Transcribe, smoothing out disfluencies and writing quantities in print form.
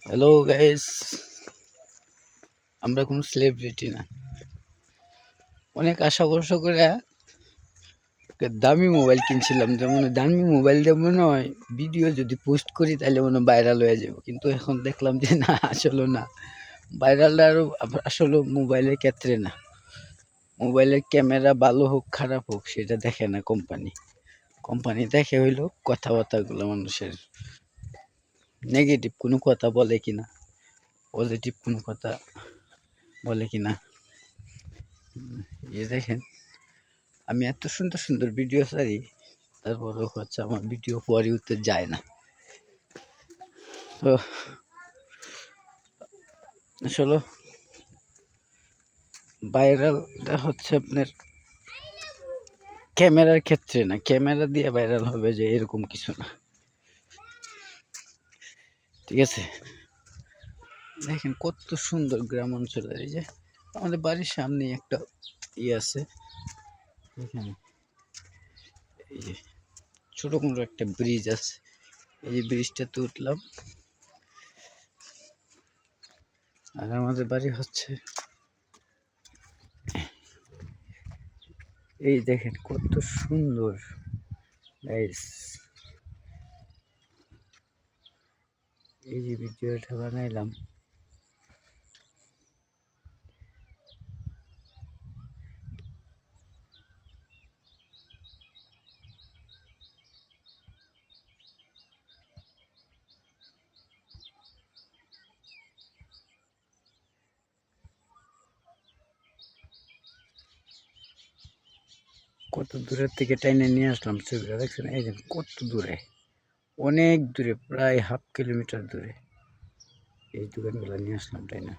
Hello guys, আমরা কোনো celebrity না। অনেক আশা ভরসা করে একটা দামি মোবাইল কিনছিলাম, যেমন দামি মোবাইল দিয়ে মনে হয় ভিডিও যদি পোস্ট করি তাহলে মনে হয় ভাইরাল হয়ে যাবে, কিন্তু এখন দেখলাম যে না, আসলে না। ভাইরালটা আরও আসলে মোবাইলের ক্ষেত্রে না, মোবাইলের ক্যামেরা ভালো হোক খারাপ হোক সেটা দেখে না কোম্পানি। কোম্পানি দেখে হইলো কথাবার্তাগুলো মানুষের, নেগেটিভ কোনো কথা বলে কিনা, পজিটিভ কোনো কথা বলে কিনা। দেখেন, আমি এত সুন্দর সুন্দর ভিডিও ছাড়ি, তারপরে হচ্ছে আমার ভিডিও পরে উঠতে যায় না। তো আসলে ভাইরালটা হচ্ছে আপনার ক্যামেরার ক্ষেত্রে না, ক্যামেরা দিয়ে ভাইরাল হবে যে এরকম কিছু না, ঠিক আছে? দেখেন কত সুন্দর গ্রাম অঞ্চলের, এই যে আমাদের বাড়ির সামনে একটা আছে, এখানে এই যে ছোট কোনো একটা ব্রিজ আছে, এই যে ব্রিজটাতে উঠলাম। আর আমাদের বাড়ি হচ্ছে এই দেখেন কত সুন্দর গাইস। এই যে ভিডিওটা বানাইলাম, কত দূরের থেকে টাইনে নিয়ে আসলাম ছবিটা, দেখছেন? এই যে কত দূরে, অনেক দূরে, প্রায় 1/2 কিলোমিটার দূরে এই দোকানগুলো নিয়ে আসলাম, তাই না?